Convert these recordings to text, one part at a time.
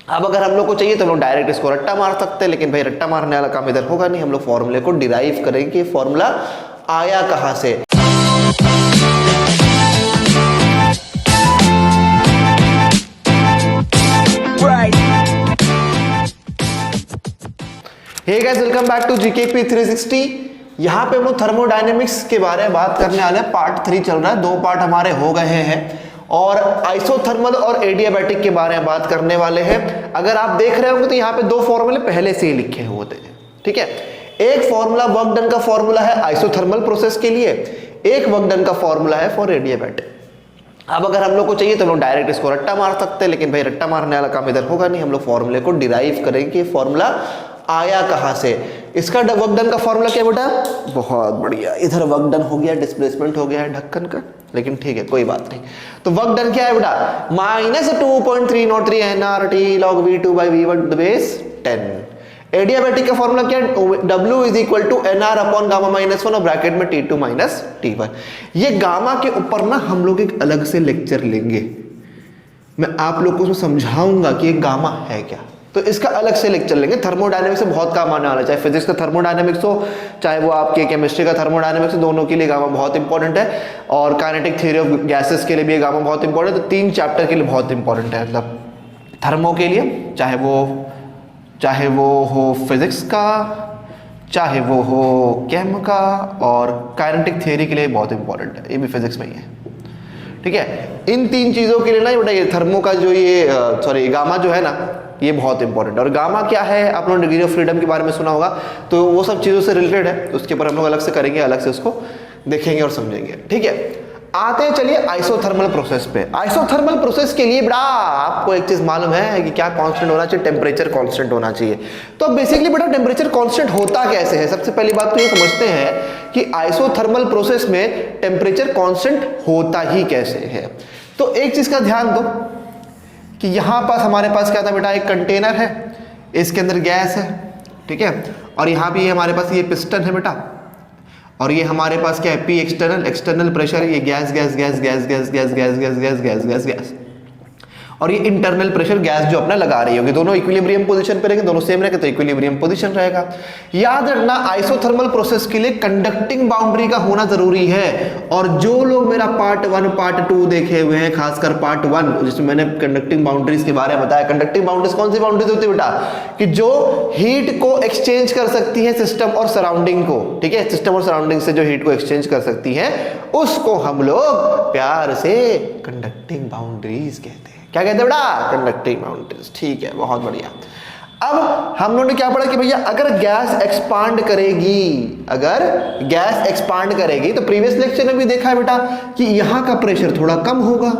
अब अगर हम लोग को चाहिए तो हम लोग डायरेक्ट इसको रट्टा मार सकते हैं, लेकिन भाई रट्टा मारने वाला काम इधर होगा नहीं, हम लोग फॉर्मूले को डिराइव करेंगे कि फॉर्मूला आया कहां से। Hey guys, welcome back to GKP 360। यहाँ पे हम लोग थर्मोडायनेमिक्स के बारे में बात करने वाले हैं। पार्ट 3 चल रहा है, 2 पार्ट हमारे हो गए हैं और आइसोथर्मल और एडियाबैटिक के बारे में बात करने वाले हैं। अगर आप देख रहे होंगे तो यहाँ पे 2 फॉर्मूले पहले से ही लिखे होते हैं, ठीक है। एक फॉर्मूला वर्क डन का फॉर्मूला है आइसोथर्मल प्रोसेस के लिए, एक वर्क डन का फॉर्मूला है फॉर एडियाबैटिक। अब अगर हम लोग को चाहिए तो हम लोग डायरेक्ट इसको रट्टा मार सकते हैं, लेकिन भाई रट्टा मारने वाला काम इधर होगा नहीं, हम लोग फॉर्मूले को डिराइव करेंगे कि फॉर्मूला आया कहां से। इसका वर्क डन का फॉर्मूला क्या बेटा? बहुत बढ़िया, इधर वर्क डन हो गया, डिस्प्लेसमेंट हो गया है ढक्कन का, लेकिन ठीक है कोई बात नहीं। तो वर्क डन क्या है बेटा? -2.303 nRT log V2/V1 to the base 10। Adiabatic का फॉर्मूला क्या है? W is equal to NR upon gamma -1 और ब्रैकेट में T2 - T1। ये गामा के ऊपर ना हम लोग एक अलग से लेक्चर लेंगे, मैं आप लोग को समझाऊंगा कि ये गामा है क्या, तो इसका अलग से लेक्चर लेंगे। थर्मोडायनेमिक्स से बहुत काम आने वाला, चाहे फिजिक्स का थर्मोडायनेमिक्स हो, चाहे वो आपके केमिस्ट्री का थर्मोडायनेमिक्स हो, दोनों के लिए गामा बहुत इंपॉर्टेंट है। और काइनेटिक थ्योरी ऑफ गैसेस के लिए भी गामा बहुत इंपॉर्टेंट है। तो 3 चैप्टर के लिए बहुत इंपॉर्टेंट है, मतलब थर्मो के लिए, चाहे वो हो फिजिक्स का, चाहे वो हो केम का, और काइनेटिक थ्योरी के लिए बहुत इंपॉर्टेंट है, ये भी फिजिक्स में ही है, ठीक है। इन 3 चीज़ों के लिए ना बेटा ये थर्मो का जो ये गामा जो है ना, ये बहुत इंपॉर्टेंट है। और गामा क्या है, आप लोगों ने डिग्री ऑफ फ्रीडम के बारे में सुना होगा, तो वो सब चीज़ों से रिलेटेड है, उसके ऊपर हम लोग अलग से करेंगे, अलग से उसको देखेंगे और समझेंगे, ठीक है। आते हैं चलिए आइसोथर्मल प्रोसेस पे। आइसोथर्मल प्रोसेस के लिए बेटा आपको एक चीज़ मालूम है कि क्या कांस्टेंट होना चाहिए? टेम्परेचर कांस्टेंट होना चाहिए। तो बेसिकली बेटा टेम्परेचर कांस्टेंट होता कैसे है? सबसे पहली बात तो ये समझते हैं कि आइसोथर्मल प्रोसेस में टेम्परेचर कांस्टेंट होता ही कैसे है। तो एक चीज़ का ध्यान दो कि यहाँ पास हमारे पास क्या था बेटा? एक कंटेनर है, इसके अंदर गैस है, ठीक है, और यहाँ भी हमारे पास ये पिस्टन है बेटा, और ये हमारे पास क्या है? P एक्सटर्नल प्रेशर, ये gas gas gas gas gas gas gas gas gas gas gas gas, और ये इंटरनल प्रेशर गैस जो अपना लगा रही होगी, दोनों इक्विलिब्रियम पोजीशन पे रहेंगे, दोनों सेम रहेंगे तो इक्विलिब्रियम पोजीशन रहेगा। याद रखना आइसोथर्मल प्रोसेस के लिए कंडक्टिंग बाउंड्री का होना जरूरी है। और जो लोग मेरा पार्ट 1 पार्ट 2 देखे हुए हैं, खासकर पार्ट 1 जिसमें मैंने कंडक्टिंग बाउंड्रीज के बारे में बताया। कंडक्टिंग बाउंड्रीज कौन सी बाउंड्रीज होती है बेटा? कि जो हीट को एक्सचेंज कर सकती है सिस्टम और सराउंडिंग को, ठीक है, सिस्टम और सराउंडिंग से जो हीट को एक्सचेंज कर सकती है उसको हम लोग प्यार से कंडक्टिंग बाउंड्रीज कहते हैं। क्या कहते हैं बेटा? कंडक्टिंग बाउंड्रीज, ठीक है, बहुत बढ़िया। अब हम लोगों ने क्या पढ़ा कि भैया अगर गैस एक्सपांड करेगी, तो प्रीवियस लेक्चर में भी देखा है बेटा कि यहां का प्रेशर थोड़ा कम होगा,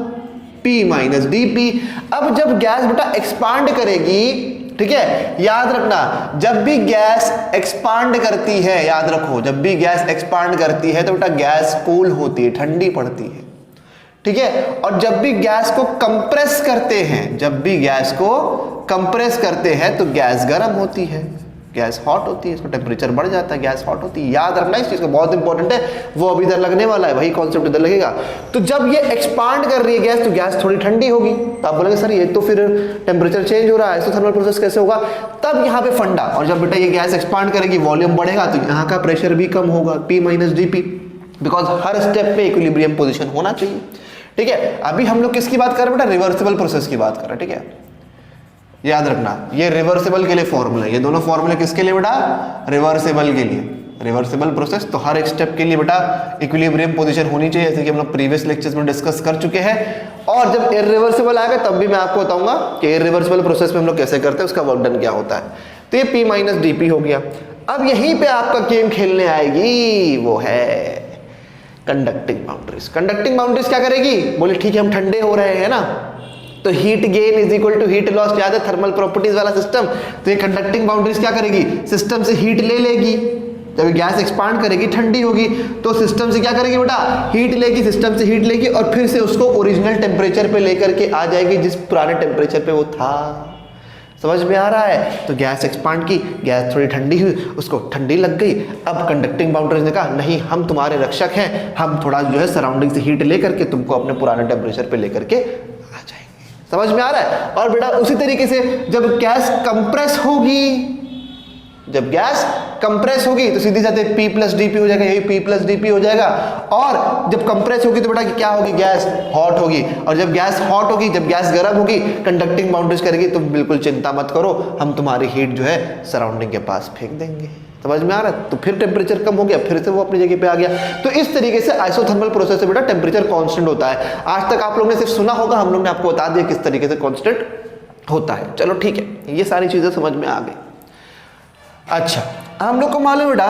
P - dP। अब जब गैस बेटा एक्सपांड करेगी, ठीक है, याद रखना जब भी गैस एक्सपांड करती है, याद रखो जब भी गैस एक्सपांड करती है तो बेटा गैस कूल होती है, ठंडी पड़ती है, ठीक है। और जब भी गैस को कंप्रेस करते हैं तो गैस गर्म होती है, गैस हॉट होती है, इसका टेम्परेचर बढ़ जाता है, गैस हॉट होती है। याद रखना इस चीज को, बहुत इंपॉर्टेंट है, वो अभी इधर लगने वाला है, वही कॉन्सेप्ट इधर लगेगा। तो जब ये एक्सपांड कर रही है गैस तो गैस थोड़ी ठंडी होगी, तो आप बोलेंगे सर ये तो फिर टेम्परेचर चेंज हो रहा है, आइसोथर्मल प्रोसेस कैसे होगा? तब यहाँ पे फंडा, और जब बेटा ये गैस एक्सपांड करेगी, वॉल्यूम बढ़ेगा, तो यहाँ का प्रेशर भी कम होगा, P - dP, because her step पे इक्विलिब्रियम पोजिशन होना चाहिए, ठीक है। अभी हम लोग किसकी बात कर रहे हैं बेटा? रिवर्सिबल प्रोसेस की बात कर रहे हैं, ठीक है। याद रखना ये रिवर्सिबल के लिए फॉर्मूला है, ये दोनों फॉर्मूले किसके लिए बेटा? रिवर्सिबल के लिए, रिवर्सिबल प्रोसेस। तो हर एक स्टेप के लिए बेटा इक्विलिब्रियम पोजीशन होनी चाहिए, जैसे कि हम लोग प्रीवियस लेक्चर्स में डिस्कस कर चुके हैं। और जब इररिवर्सिबल आएगा तब भी मैं आपको बताऊंगा कि इररिवर्सिबल प्रोसेस में हम लोग कैसे करते हैं, उसका वर्क डन क्या होता है। तो ये P - dP हो गया। अब यहीं पे आपका गेम खेलने आएगी, वो है कंडक्टिंग बाउंड्रीज। कंडक्टिंग बाउंड्रीज क्या करेगी? बोले ठीक है हम ठंडे हो रहे हैं ना, तो heat gain is equal to heat loss, याद है थर्मल प्रॉपर्टीज वाला सिस्टम। तो ये कंडक्टिंग बाउंड्रीज क्या करेगी? सिस्टम से हीट ले लेगी, जब गैस एक्सपांड करेगी ठंडी होगी तो सिस्टम से क्या करेगी बेटा? हीट लेगी, सिस्टम से हीट लेगी और फिर से उसको ओरिजिनल टेम्परेचर पे लेकर के आ जाएगी जिस पुराने टेम्परेचर पे वो था। समझ में आ रहा है? तो गैस एक्सपांड की, गैस थोड़ी ठंडी हुई, उसको ठंडी लग गई। अब कंडक्टिंग बाउंड्रीज ने कहा नहीं हम तुम्हारे रक्षक हैं, हम थोड़ा जो है सराउंडिंग से हीट लेकर के तुमको अपने पुराने टेम्परेचर पे लेकर के आ जाएंगे। समझ में आ रहा है। और बेटा उसी तरीके से जब गैस कंप्रेस होगी, जब गैस कंप्रेस होगी तो सीधी जाते P प्लस डी पी हो जाएगा, यही P प्लस डी पी हो जाएगा। और जब कंप्रेस होगी तो बेटा क्या होगी, गैस हॉट होगी। और जब गैस हॉट होगी, जब गैस गर्म होगी, कंडक्टिंग बाउंड्रीज करेगी, तो बिल्कुल चिंता मत करो, हम तुम्हारी हीट जो है सराउंडिंग के पास फेंक देंगे। समझ में आ रहा है। तो फिर टेम्परेचर कम हो गया, फिर से वो अपनी जगह पे आ गया। तो इस तरीके से आइसोथर्मल प्रोसेस से बेटा टेम्परेचर कांस्टेंट होता है। आज तक आप लोगों ने सिर्फ सुना होगा, हम लोग ने आपको बता दिया किस तरीके से कांस्टेंट होता है। चलो ठीक है, ये सारी चीजें समझ में आ गई। अच्छा, हम लोग को मालूम बेटा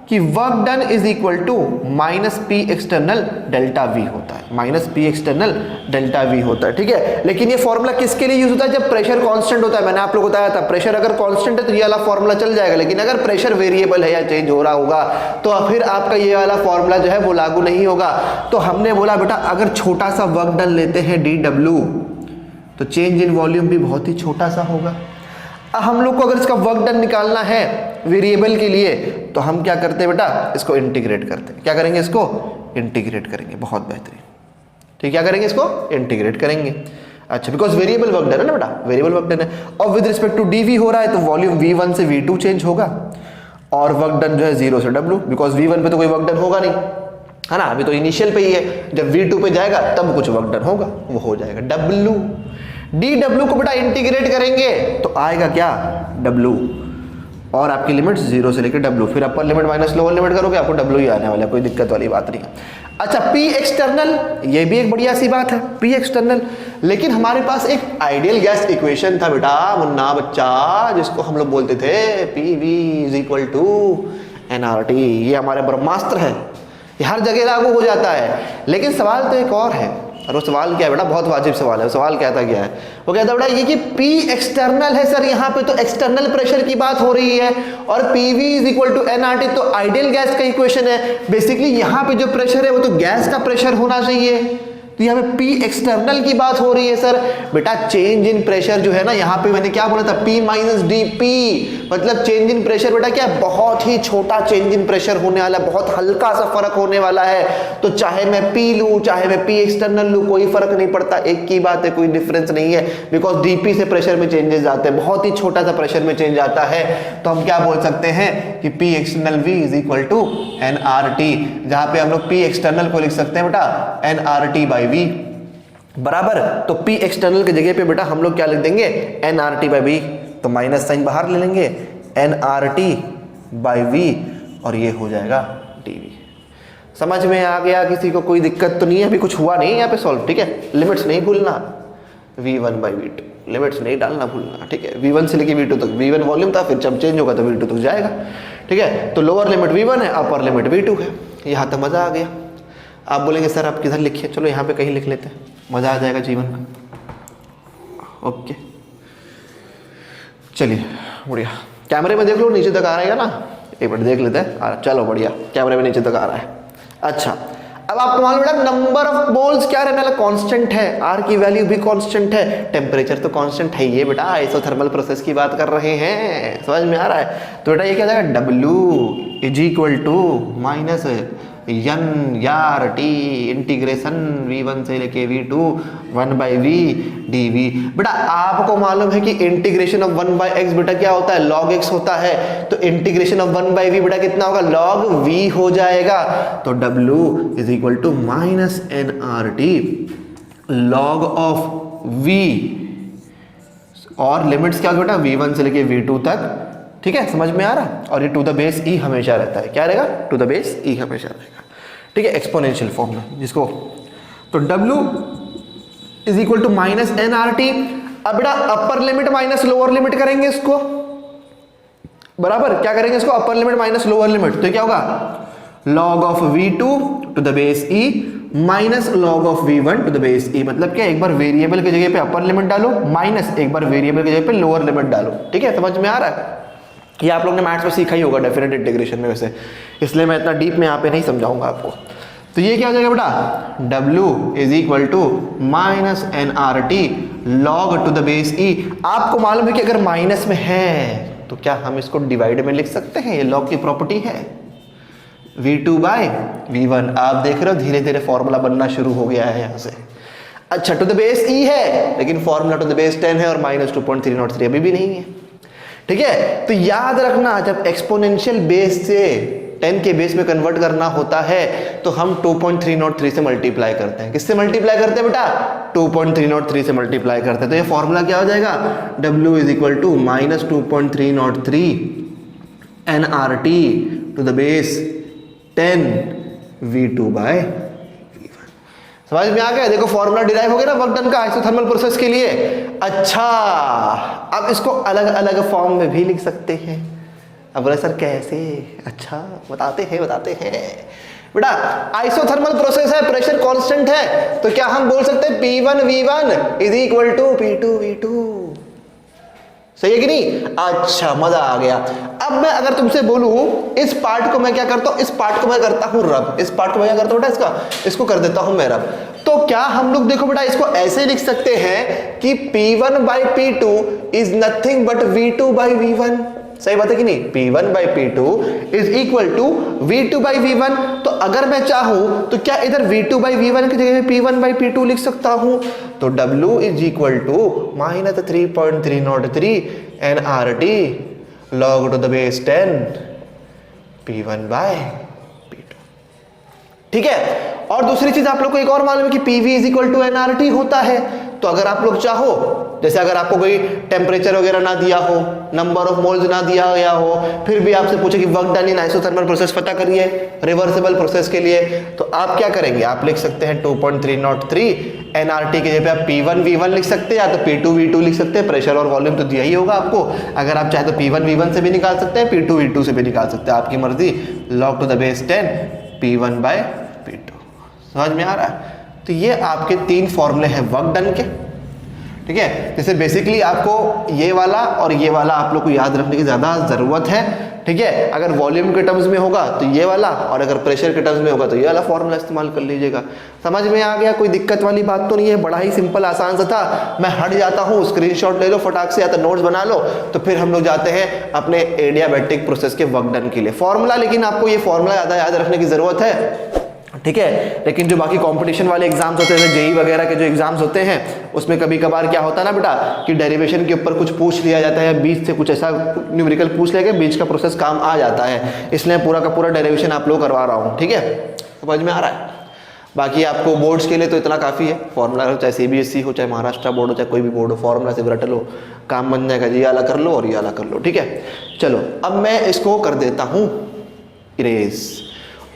कि work done is equal to minus P external delta V होता है, minus P external delta V होता है, ठीक है। लेकिन ये फॉर्मूला किसके लिए यूज होता है, जब प्रेशर कांस्टेंट होता है। मैंने आप लोग को बताया था प्रेशर अगर कांस्टेंट है तो ये वाला फॉर्मूला चल जाएगा, लेकिन अगर प्रेशर वेरिएबल है या चेंज हो रहा होगा तो फिर आपका ये वाला फॉर्मूला जो है वो लागू नहीं होगा। तो हमने बोला बेटा अगर छोटा सा वर्क डन लेते हैं डी डब्ल्यू, तो चेंज इन वॉल्यूम भी बहुत ही छोटा सा होगा। हम लोग को अगर इसका वर्क डन निकालना है वेरिएबल के लिए, तो हम क्या करते हैं बेटा, इसको इंटीग्रेट करते हैं। क्या करेंगे, इसको इंटीग्रेट करेंगे। बहुत बेहतरीन, ठीक, क्या करेंगे, इसको इंटीग्रेट करेंगे। अच्छा, बिकॉज वेरिएबल वर्क डन है ना बेटा, वेरिएबल वर्क डन है। और with respect to D V हो रहा है तो वॉल्यूम V1 से V2 चेंज होगा, और वर्क डन जो है 0 से W, बिकॉज V1 पे तो कोई वर्क डन होगा नहीं, है ना, अभी तो इनिशियल पे ही है। जब V2 पे जाएगा तब कुछ वर्क डन होगा, वो हो जाएगा W। डी डब्ल्यू को बेटा इंटीग्रेट करेंगे तो आएगा क्या, W, और आपकी लिमिट 0 से लेकर W, फिर अपर लिमिट माइनस लोअर लिमिट करोगे, आपको W ही आने वाला है, कोई दिक्कत वाली बात नहीं है। अच्छा, P एक्सटर्नल, ये भी एक बढ़िया सी बात है, P एक्सटर्नल। लेकिन हमारे पास एक आइडियल गैस इक्वेशन था बेटा, मुन्ना बच्चा, जिसको हम लोग बोलते थे PV is equal to nRT। ये हमारे ब्रह्मास्त्र है, ये हर जगह लागू हो जाता है। लेकिन सवाल तो एक और है, और वो सवाल क्या है बेटा, बहुत वाजिब सवाल है। सवाल कहता क्या है, वो कहता है बेटा ये कि P एक्सटर्नल है सर, यहाँ पे तो एक्सटर्नल प्रेशर की बात हो रही है, और PV is equal to nRT तो आइडियल गैस का इक्वेशन है। बेसिकली यहाँ पे जो प्रेशर है वो तो गैस का प्रेशर होना चाहिए, तो यहाँ पे P एक्सटर्नल की बात हो रही है सर। बेटा चेंज इन प्रेशर जो है ना, यहाँ पे मैंने क्या बोला था, P माइनस डी पी, मतलब चेंज इन प्रेशर बेटा क्या, बहुत ही छोटा चेंज इन प्रेशर होने वाला है, बहुत हल्का सा फर्क होने वाला है। तो चाहे मैं P लूँ, चाहे मैं P एक्सटर्नल लूँ, कोई फर्क नहीं पड़ता, एक की बात है, कोई डिफरेंस नहीं है, बिकॉज डीपी से प्रेशर में चेंजेस आते हैं, बहुत ही छोटा सा प्रेशर में चेंज आता है। तो हम क्या बोल सकते हैं कि P external V is equal to nRT, जहाँ पे हम लोग P एक्सटर्नल को लिख सकते हैं बेटा nRT बाई V बराबर। तो P एक्सटर्नल की जगह पे बेटा हम लोग क्या लिख देंगे, nRT बाई V, तो माइनस साइन बाहर ले लेंगे, nRT बाई V, और ये हो जाएगा dV। समझ में आ गया, किसी को कोई दिक्कत तो नहीं है, अभी कुछ हुआ नहीं यहाँ पे सॉल्व, ठीक है। लिमिट्स नहीं भूलना, V1 बाई V2, लिमिट्स नहीं डालना भूलना, ठीक है। V1 से लेके V2 तक, V1 वॉल्यूम था, फिर जब चेंज होगा तो V2 तक जाएगा, ठीक है। तो लोअर लिमिट V1 है, अपर लिमिट V2 है। यहाँ तक मजा आ गया। आप बोलेंगे सर आप किधर लिखिए, चलो यहाँ पे कहीं लिख लेते हैं, मजा आ जाएगा जीवन में। ओके चलिए बढ़िया, कैमरे में देख लो नीचे तक आ रहा है ना, एक मिनट देख लेते हैं। चलो बढ़िया, कैमरे में नीचे तक आ रहा है। अच्छा, अब आपको मालूम है नंबर ऑफ मोल्स क्या रहने वाला, कांस्टेंट है, आर की वैल्यू भी कांस्टेंट है, टेम्परेचर तो कांस्टेंट है। ये बेटा आइसोथर्मल प्रोसेस की बात कर रहे हैं, समझ में आ रहा है। तो बेटा ये क्या जाएगा, W is equal to minus n यार t इंटीग्रेशन V1 से लेके V2 1 बाई V dV। बेटा आपको मालूम है कि इंटीग्रेशन ऑफ 1 बाई x बेटा क्या होता है, log x होता है। तो इंटीग्रेशन ऑफ 1 बाई V बेटा कितना होगा, log V हो जाएगा। तो W is equal to minus nRT log of V, और लिमिट्स क्या बेटा V1 से लेके V2 तक, ठीक है, समझ में आ रहा। और ये टू द बेस ई हमेशा रहता है, क्या रहेगा, टू द बेस ई हमेशा रहेगा, ठीक है, एक्सपोनेंशियल फॉर्म में जिसको। तो W is equal to minus nRT। अब बेटा upper limit minus lower limit करेंगे इसको, बराबर क्या करेंगे इसको, upper limit minus lower limit, तो क्या होगा, log of V2 to the base e minus log of V1 to the base e. मतलब क्या, एक बार वेरिएबल की जगह पे अपर लिमिट डालो, माइनस एक बार वेरिएबल की जगह पे लोअर लिमिट डालो, ठीक है, समझ में आ रहा है। ये आप लोग ने मैथ्स में सीखा ही होगा डेफिनेट इंटीग्रेशन में वैसे, इसलिए मैं इतना डीप में यहाँ पे नहीं समझाऊंगा आपको। तो ये क्या हो जाएगा बेटा, W is equal to minus nRT log to the base e. आपको मालूम है कि अगर माइनस में है तो क्या हम इसको डिवाइड में लिख सकते हैं, ये log की प्रॉपर्टी है। V2 बाय V1, आप देख रहे हो धीरे धीरे फॉर्मूला बनना शुरू हो गया है यहाँ से। अच्छा टू द बेस ई है, लेकिन फॉर्मूला टू द बेस 10 है और माइनस 2.303 अभी भी नहीं है। ठीक है, तो याद रखना जब एक्सपोनेंशियल बेस से 10 के बेस में कन्वर्ट करना होता है तो हम 2.303 से मल्टीप्लाई करते हैं। किससे मल्टीप्लाई करते हैं बेटा? 2.303 से मल्टीप्लाई करते हैं। तो ये फॉर्मूला क्या हो जाएगा? W is equal to minus 2.303 nRT to the base 10 V2 by V1। समझ में आ गया? देखो फॉर्मूला डिराइव हो गया ना वर्क डन का आइसोथर्मल प्रोसेस के लिए। अच्छा, अब इसको अलग अलग फॉर्म में भी लिख सकते हैं। अब बोले सर कैसे? अच्छा बताते हैं बेटा। आइसोथर्मल प्रोसेस है, प्रेशर कांस्टेंट है, तो क्या हम बोल सकते हैं P1 V1 is equal to P2 V2? सही है कि नहीं? अच्छा मजा आ गया। अब मैं अगर तुमसे बोलूं इस पार्ट को मैं क्या करता हूं, इस पार्ट को मैं करता हूं रब, इस पार्ट को मैं क्या करता हूं बेटा, इसको कर देता हूं मैं रब। तो क्या हम लोग देखो बेटा इसको ऐसे लिख सकते हैं कि P1 by P2 is nothing but V2 by V1? सही बात है कि नहीं? P1 by P2 is equal to V2 by V1। तो अगर मैं चाहूं तो क्या इधर V2 बाई V1 की जगह P1 बाई P2 लिख सकता हूं? तो W is equal to minus 3.303 nRT log to the base 10 P1 by P2। ठीक है, और दूसरी चीज आप लोग को एक और मालूम है कि PV is equal to nRT होता है। तो अगर आप लोग चाहो, जैसे अगर आपको कोई टेम्परेचर वगैरह ना दिया हो, नंबर ऑफ मोल्स ना दिया गया हो, फिर भी आपसे पूछे कि work done in isothermal process पता करिए रिवर्सिबल प्रोसेस के लिए, तो आप क्या करेंगे? आप लिख सकते हैं 2.303 nRT की जगह पे आप P1 V1 लिख सकते हैं, या तो P2 V2 लिख सकते हैं। प्रेशर और वॉल्यूम तो दिया ही होगा आपको। अगर आप चाहे तो P1 V1 से भी निकाल सकते हैं, P2 V2 से भी निकाल सकते हैं, आपकी मर्जी। log to the base 10 P1 by P2। समझ में आ रहा है? तो ये आपके 3 फॉर्मूले हैं वर्क डन के। ठीक है, जैसे बेसिकली आपको ये वाला और ये वाला आप लोग को याद रखने की ज़्यादा ज़रूरत है। ठीक है, अगर वॉल्यूम के टर्म्स में होगा तो ये वाला, और अगर प्रेशर के टर्म्स में होगा तो ये वाला फॉर्मूला इस्तेमाल कर लीजिएगा। समझ में आ गया? कोई दिक्कत वाली बात तो नहीं है, बड़ा ही सिंपल आसान सा था। मैं हट जाता हूँ, स्क्रीनशॉट ले लो फटाक से, या तो नोट्स बना लो, तो फिर हम लोग जाते हैं अपने एडियाबैटिक प्रोसेस के वर्क डन के लिए। फॉर्मूला, लेकिन आपको ये फॉर्मूला ज़्यादा याद रखने की ज़रूरत है। ठीक है, लेकिन जो बाकी कंपटीशन वाले एग्जाम्स होते हैं, जेई वगैरह के जो एग्जाम्स होते हैं, उसमें कभी कभार क्या होता है ना बेटा कि डेरिवेशन के ऊपर कुछ पूछ लिया जाता है, बीच से कुछ ऐसा न्यूमेरिकल पूछ लिया गया, बीच का प्रोसेस काम आ जाता है, इसलिए पूरा का पूरा डेरिवेशन आप लोग करवा रहा हूँ। ठीक है, समझ में आ रहा है? बाकी आपको बोर्ड्स के लिए तो इतना काफ़ी है, फॉर्मूला हो, चाहे CBSE हो, चाहे महाराष्ट्र बोर्ड हो, चाहे कोई भी बोर्ड हो, फॉर्मूला से रट लो, काम बन जाएगा। ये वाला कर लो और ये वाला कर लो। ठीक है, चलो अब मैं इसको कर देता हूँ इरेज,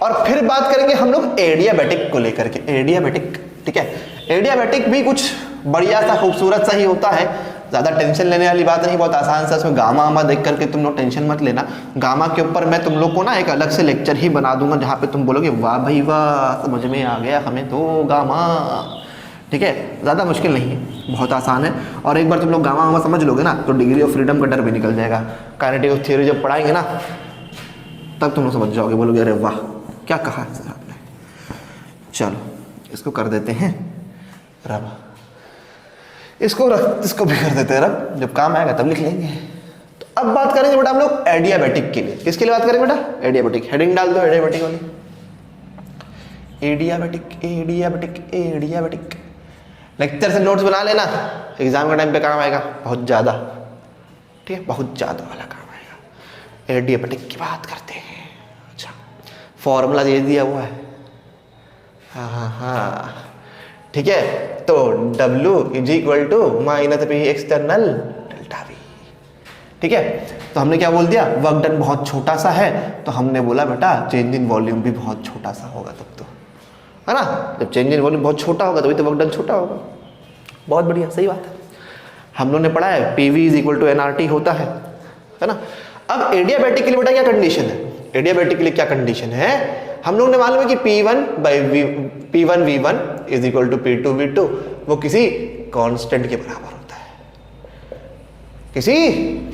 और फिर बात करेंगे हम लोग एडियाबैटिक को लेकर के। एडियाबैटिक, ठीक है, एडियाबैटिक भी कुछ बढ़िया सा खूबसूरत सा ही होता है, ज़्यादा टेंशन लेने वाली बात नहीं, बहुत आसान सा। इसमें गामा वामा देख करके तुम लोग टेंशन मत लेना। गामा के ऊपर मैं तुम लोग को ना एक अलग से लेक्चर ही बना दूंगा, जहाँ पे तुम बोलोगे वाह भाई वाह, समझ में आ गया हमें तो गामा। ठीक है, ज़्यादा मुश्किल नहीं है, बहुत आसान है। और एक बार तुम लोग गामा वामा समझ लोगे ना तो डिग्री ऑफ फ्रीडम का डर भी निकल जाएगा। काइनेटिक ऑफ थ्योरी जब पढ़ाएंगे ना तब तुम लोग समझ जाओगे, बोलोगे अरे वाह क्या कहा सर आपने। चलो इसको कर देते हैं रब, इसको भी कर देते हैं रब, जब काम आएगा तब लिख लेंगे। तो अब बात करेंगे बेटा हम लोग एडियाबैटिक के लिए। किसके लिए बात करेंगे बेटा? एडियाबैटिक। हेडिंग डाल दो एडियाबैटिक वाली, एडियाबैटिक एडियाबैटिक एडियाबैटिक। लेक्चर से नोट्स बना लेना, एग्जाम के टाइम पे काम आएगा बहुत ज़्यादा। ठीक है, बहुत ज़्यादा वाला काम आएगा। एडियाबैटिक की बात करते हैं। फॉर्मूला दे दिया हुआ है, हाँ ठीक है। तो W is equal to minus P external delta V। ठीक है, तो हमने क्या बोल दिया? वर्क डन बहुत छोटा सा है, तो हमने बोला बेटा चेंज इन वॉल्यूम भी बहुत छोटा सा होगा तब तो, है ना? जब चेंज इन वॉल्यूम बहुत छोटा होगा तभी तो वर्क डन छोटा होगा। बहुत बढ़िया, सही बात है। हम लोग ने पढ़ा है PV is equal to nRT होता है ना? अब एडियाबैटिक के लिए बेटा क्या कंडीशन है? एडियाबैटिक के लिए क्या कंडीशन है? हम लोग ने मालूम है कि P1 V1 is equal to P2 V2, वो किसी कांस्टेंट के बराबर होता है, किसी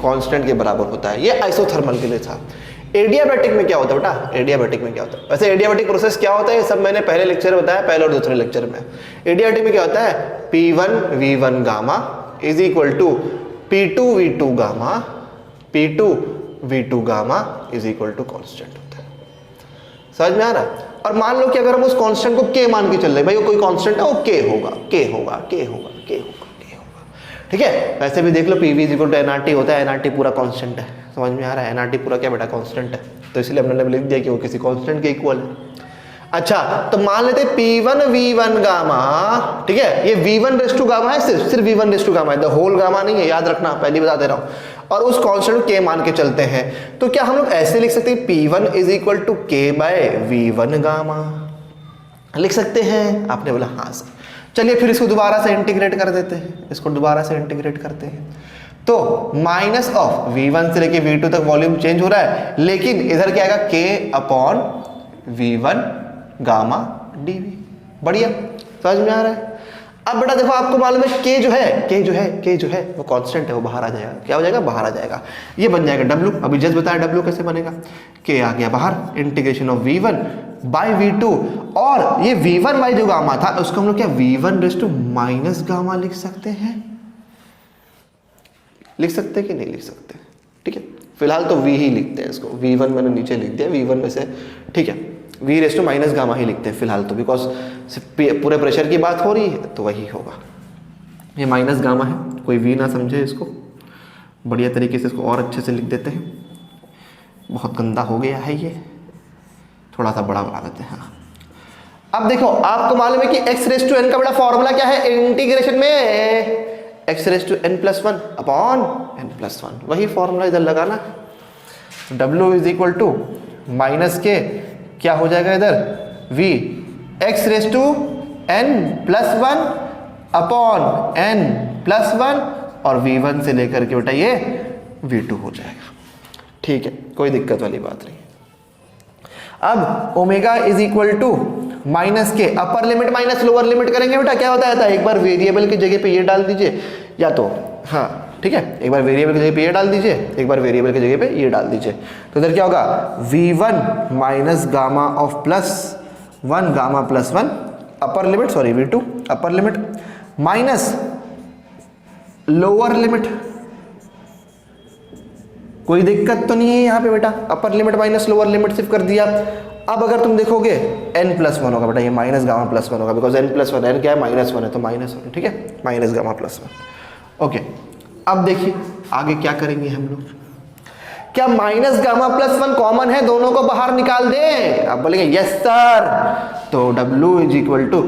कांस्टेंट के बराबर होता है। ये आइसोथर्मल के लिए था। एडियाबैटिक में क्या होता है बेटा? एडियाबैटिक में क्या होता है? वैसे एडियाबैटिक प्रोसेस क्या होता है ये सब मैंने पहले लेक्चर में बताया, पहले और दूसरे लेक्चर में। एडियाबैटिक में क्या होता है? P1 V1 gamma is equal to P2 V2 gamma, P2 V2 gamma is equal to constant होता है। समझ में आ रहा है? और मान लो कि अगर हम उस कांस्टेंट को k मान के चल रहे, भाई वो कोई कांस्टेंट है, वो k होगा, k होगा, k होगा, k होगा, k होगा, ठीक है। वैसे भी देख लो PV is equal to nRT होता है, nRT पूरा कांस्टेंट है, समझ में आ रहा है, nRT पूरा क्या बेटा कांस्टेंट है, तो इसलिए हमने लिख दिया कि वो किसी कांस्टेंट के इक्वल है। अच्छा, तो मान लेते हैं P1 V1 गामा, ठीक है, ये V1 रेस टू गामा है, सिर्फ V1 रेस टू गामा है, द होल गामा नहीं है, याद रखना, पहले बता दे रहा हूं। और उस कांस्टेंट को k मान के चलते हैं, तो क्या हम लोग ऐसे लिख सकते हैं P1 is equal to k by V1 gamma, लिख सकते हैं? आपने बोला हाँ सर। चलिए फिर इसको दोबारा से इंटीग्रेट कर देते हैं, इसको दोबारा से इंटीग्रेट करते हैं, तो माइनस ऑफ V1 से लेके V2 तक वॉल्यूम चेंज हो रहा है, लेकिन इधर क्या आएगा k upon V1 gamma dV। बढ़िया, समझ में आ रहा है? अब बेटा देखो, आपको मालूम है k जो है वो कांस्टेंट है, वो बाहर आ जाएगा, क्या हो जाएगा? बाहर आ जाएगा, ये बन जाएगा W। अभी जस्ट बताया W कैसे बनेगा, k आ गया बाहर, integration of V1 bye V2, और ये V1 बाय जो गामा था उसको हम लोग क्या V1 rays to minus gamma लिख सकते हैं, लिख सकते हैं कि नहीं लिख सकते? ठीक है, फिलहाल तो V ही लिखते हैं इसको, V1 मैंने नीचे लिख दिया, V1 में से, ठीक है, V raise to minus gamma ही लिखते हैं फिलहाल तो, बिकॉज पूरे प्रेशर की बात हो रही है तो वही होगा। ये माइनस गामा है, कोई V ना समझे इसको, बढ़िया तरीके से इसको और अच्छे से लिख देते हैं, बहुत गंदा हो गया है ये, थोड़ा सा बड़ा बना देते हैं। अब देखो, आपको मालूम है कि x रेज़ टू n का बड़ा फॉर्मूला क्या है इंटीग्रेशन में, x raise to n+1 upon n+1, वही फॉर्मूला इधर लगाना। W is equal to minus K क्या हो जाएगा इधर v x raise to n+1 upon n+1, और V1 से लेकर के बेटा ये V2 हो जाएगा, ठीक है, कोई दिक्कत वाली बात नहीं। अब omega is equal to minus के, upper limit minus lower limit करेंगे बेटा, क्या होता है? एक बार वेरिएबल की जगह पे ये डाल दीजिए, या तो हाँ ठीक है, एक बार वेरिएबल की जगह पे ये डाल दीजिए, एक बार वेरिएबल की जगह पे ये डाल दीजिए, तो इधर क्या होगा V1 minus gamma of +1 gamma +1 upper limit, sorry V2 upper limit, minus lower limit, कोई दिक्कत तो नहीं है यहाँ पे बेटा, upper limit minus lower limit सिर्फ कर दिया। अब अगर तुम देखोगे n+1 होगा बेटा, ये माइनस गामा +1 होगा, बिकॉज n+1, n क्या है? -1 है, तो -1, ठीक है, माइनस गामा +1। ओके, अब देखिए आगे क्या करेंगे हम लोग, क्या माइनस गामा +1 कॉमन है, दोनों को बाहर निकाल दें? आप बोलेंगे यस सर, तो W इज इक्वल टू,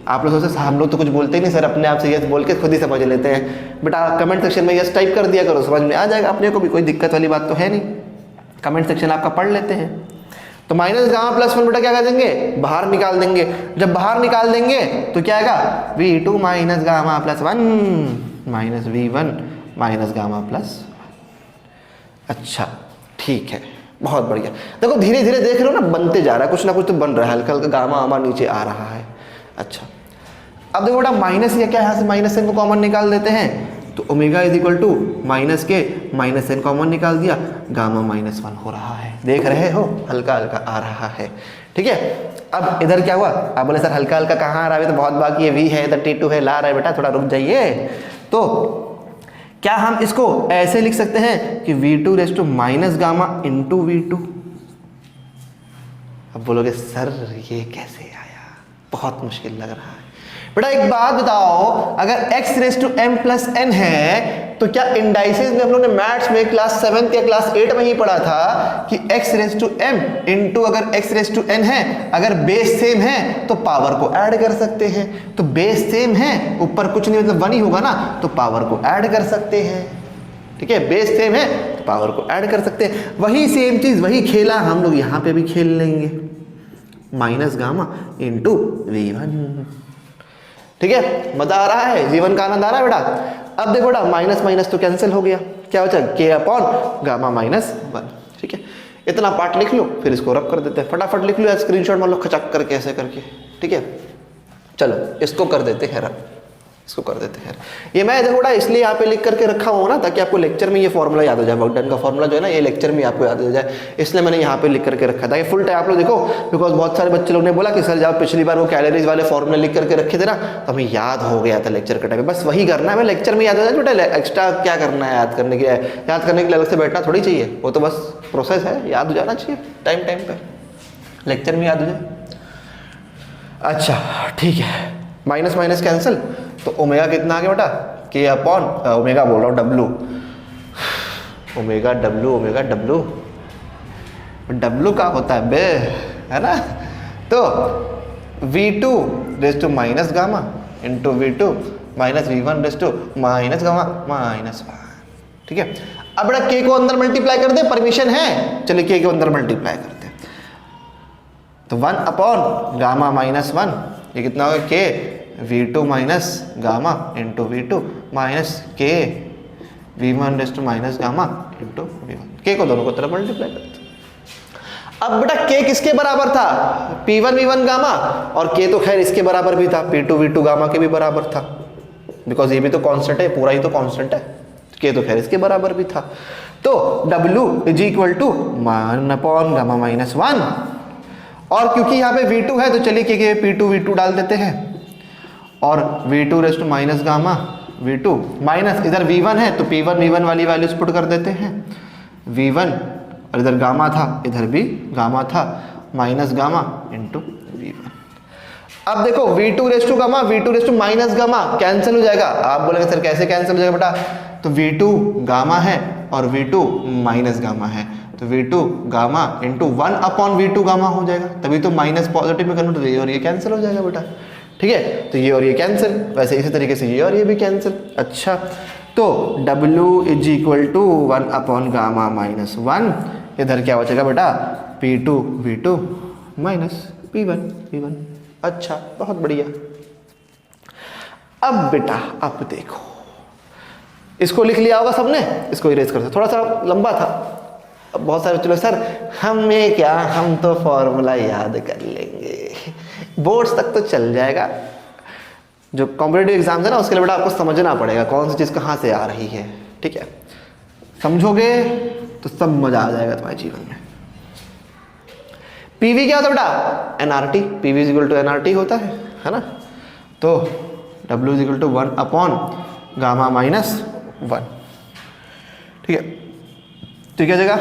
आप लोग सोचते हम लोग तो कुछ बोलते ही नहीं सर, अपने आप से यस बोल के खुद ही समझ लेते हैं। बेटा कमेंट सेक्शन में यस टाइप कर दिया करो, समझ में आ जाएगा अपने को भी, कोई दिक्कत वाली बात तो है नहीं, कमेंट सेक्शन आपका पढ़ लेते हैं। तो माइनस गामा +1 बेटा क्या कर देंगे? बाहर निकाल देंगे। जब बाहर निकाल देंगे तो क्या आएगा? V2 minus gamma +1 minus V1 minus gamma +1। अच्छा ठीक है, बहुत बढ़िया। देखो धीरे धीरे देख रहे हो ना, बनते जा रहा है, कुछ ना कुछ तो बन रहा है, हल्का हल्का गामा आमा नीचे आ रहा है। अच्छा अब देखो बेटा माइनस या क्या, यहाँ से माइनस n को कॉमन निकाल देते हैं, तो omega is equal to minus K minus n common निकाल दिया, गामा -1 हो रहा है, देख रहे हो, हल्का हल्का आ रहा है, ठीक है। अब इधर क्या हुआ? आप बोले सर हल्का हल्का कहाँ आ रहा है, तो बहुत बाकी है, V है इधर T2 है, ला रहा है बेटा, थोड़ा रुक जाइए। तो क्या हम इसको ऐसे लिख सकते हैं कि V2 raise to minus gamma into V2? अब बोलोगे सर ये कैसे आया, बहुत मुश्किल लग रहा है। बेटा एक बात बताओ, अगर x रेज़ टू m+n है, तो क्या इंडाइसिस में हम लोग ने मैथ्स में क्लास 7 या क्लास 8 में ही पढ़ा था कि x raise to m into अगर x रेज़ टू n है, अगर बेस सेम है तो पावर को ऐड कर सकते हैं। तो बेस सेम है, ऊपर कुछ नहीं मतलब 1 ही होगा ना, तो पावर को ऐड कर सकते हैं, ठीक है। बेस सेम है तो पावर को ऐड कर सकते हैं। वही सेम चीज, वही खेला हम लोग यहाँ पे भी खेल लेंगे, माइनस गामा इंटू V1, ठीक है। मजा आ रहा है, जीवन का आनंद आ रहा है बेटा। अब देखो बेटा माइनस माइनस तो कैंसिल हो गया, क्या बचा? k अपॉन गामा -1, ठीक है। इतना पार्ट लिख लो, फिर इसको रब कर देते हैं, फटाफट लिख लो, स्क्रीनशॉट मान लो खचक करके ऐसे करके, ठीक है। चलो इसको कर देते हैं रब, इसको कर देते हैं। ये मैं देखो बेटा इसलिए यहाँ पे लिख करके रखा हुआ ना, ताकि आपको लेक्चर में ये फॉर्मूला याद हो जाए, वर्क डन का फॉर्मूला जो है ना, ये लेक्चर में आपको याद हो जाए, इसलिए मैंने यहाँ पे लिख करके रखा था। ये फुल टाइम आप लोग देखो, बिकॉज बहुत सारे बच्चे लोग ने बोला कि सर जब पिछली बार वो कैलोरीज वाले फॉर्मूले लिख करके रखे थे ना, तो हमें याद हो गया था लेक्चर के टाइम में, बस वही करना है, मैं लेक्चर में याद हो जाए बेटा, एक्स्ट्रा क्या करना है, याद करने के लिए अलग से बैठना थोड़ी चाहिए, वो तो बस प्रोसेस है, याद हो जाना चाहिए टाइम टाइम पर, लेक्चर में याद हो जाए। अच्छा ठीक है, माइनस माइनस कैंसिल, तो ओमेगा कितना आ गया बेटा, के अपॉन ओमेगा बोल रहा हूँ W, omega W, omega W, W का होता है बे, है ना। तो V2 raise to minus gamma into V2 minus V1 raise to minus gamma minus 1, ठीक है। अब बेटा के को अंदर मल्टीप्लाई कर दे, परमिशन है, चलिए के को अंदर मल्टीप्लाई करते, तो 1 अपॉन गामा माइनस 1, ये कितना होगा के V2 minus gamma into V2 minus K V1 raise to minus gamma into V1, K को दोनों को तरफ मल्टीप्लाई करते। अब बेटा के किसके बराबर था, P1 V1 गामा, और के तो खैर इसके बराबर भी था, P2 V2 गामा के भी बराबर था, बिकॉज ये भी तो कांस्टेंट है, पूरा ही तो कांस्टेंट है, के तो खैर इसके बराबर भी था। तो W is equal to 1 upon gamma minus 1, और क्योंकि यहाँ पे V2 है तो चलिए के P2 V2 डाल देते हैं, और V2 raise to minus gamma V2 minus इधर V1 है तो P1 V1 वाली वैल्यूज पुट कर देते हैं, V1 और इधर गामा था, इधर भी गामा था, माइनस गामा इंटू V1। अब देखो V2 raise to gamma, V2 raise to minus gamma cancel हो जाएगा। आप बोलेंगे सर कैसे कैंसिल हो जाएगा बेटा, तो V2 गामा है और V2 माइनस गामा है, तो V2 gamma into 1 upon V2 gamma हो जाएगा, तभी तो माइनस पॉजिटिव में कन्वर्ट, ये और ये कैंसिल हो जाएगा बेटा, ठीक है। तो ये और ये कैंसिल, वैसे इसी तरीके से ये और ये भी कैंसिल। अच्छा, तो W is equal to 1 upon gamma minus 1, इधर क्या बचेगा बेटा, P2 V2 minus P1 V1। अच्छा, बहुत बढ़िया। अब बेटा अब देखो, इसको लिख लिया होगा सबने, इसको इरेज कर सकते, थोड़ा सा लंबा था, अब बहुत सारे चलो सर हमें क्या, हम तो फॉर्मूला याद कर लेंगे, बोर्ड्स तक तो चल जाएगा, जो कॉम्पिटिटिव एग्जाम्स है ना उसके लिए बेटा आपको समझना पड़ेगा कौन सी चीज़ कहाँ से आ रही है, ठीक है। समझोगे तो सब मजा आ जाएगा तुम्हारे जीवन में। पीवी क्या होता है बेटा, NRT, PV is equal to NRT होता है ना। तो W is equal to 1 upon gamma minus 1, ठीक है। तो क्या जगह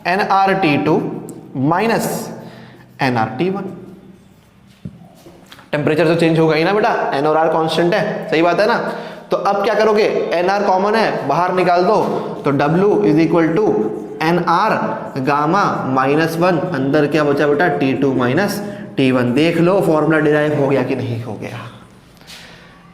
nRT2 माइनस nRT1, टेम्परेचर तो चेंज होगा ही ना बेटा, N और R कांस्टेंट है, सही बात है ना। तो अब क्या करोगे, nR कॉमन है, बाहर निकाल दो, तो W is equal to nR gamma minus 1, अंदर क्या बचा बेटा T2 माइनस T1। देख लो फॉर्मूला डिराइव हो गया कि नहीं हो गया,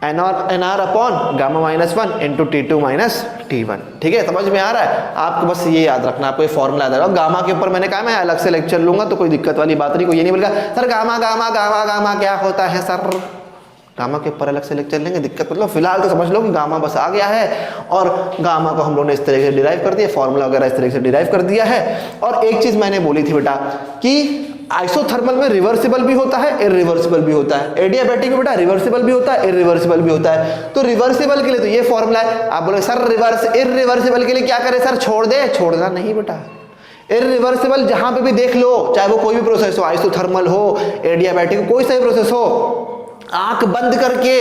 nR upon gamma minus 1 into T2 minus T1, ठीक है। समझ में आ रहा है आपको, बस ये याद रखना, आपको ये फॉर्मूला याद रखना। गामा के ऊपर मैंने कहा मैं अलग से लेक्चर लूंगा, तो कोई दिक्कत वाली बात नहीं, कोई ये नहीं बोलेगा sir gamma gamma gamma gamma क्या होता है सर, गामा के ऊपर अलग से लेक्चर लेंगे, दिक्कत मतलब फिलहाल तो समझ लो कि गामा बस आ गया है, और गामा को हम लोगों ने इस तरीके से डिराइव कर दिया, फॉर्मूला वगैरह इस तरीके से डिराइव कर दिया है। और एक चीज मैंने बोली थी बेटा कि आइसोथर्मल में रिवर्सिबल भी होता है, इरिवर्सिबल भी होता है, एडियाबैटिक में बेटा रिवर्सिबल भी होता है, इरिवर्सिबल भी होता है। तो रिवर्सिबल के लिए तो ये फॉर्मूला है, आप बोले सर इरिवर्सिबल के लिए क्या करें सर, छोड़ दे, छोड़ना नहीं बेटा, इरिवर्सिबल जहां पे भी देख लो, चाहे वो कोई भी प्रोसेस हो, आइसोथर्मल हो, एडियाबैटिक हो, कोई सा भी प्रोसेस हो, आंख बंद करके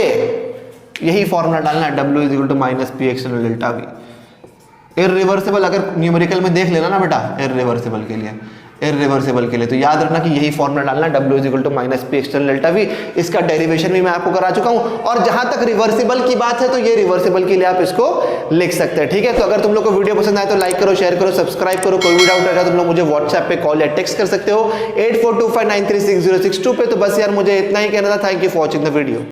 यही फॉर्मूला डालना है, W is equal to minus P external delta V. Irreversible अगर न्यूमेरिकल में देख लेना ना बेटा, इरिवर्सिबल के लिए तो याद रखना कि यही फॉर्मूला डालना, W is equal to minus P external delta V. इसका डेरिवेशन भी मैं आपको करा चुका हूं, और जहां तक रिवर्सिबल की बात है तो ये रिवर्सिबल के लिए आप इसको लिख सकते हैं, ठीक है। तो अगर तुम लोग को वीडियो पसंद आए तो लाइक करो, शेयर करो, सब्सक्राइब करो। कोई भी डाउट रहेगा तुम लोग मुझे व्हाट्सएप पे कॉल या टेक्स्ट कर सकते हो 8425936062 पे। तो बस यार मुझे इतना ही कहना था, thank you for watching the video.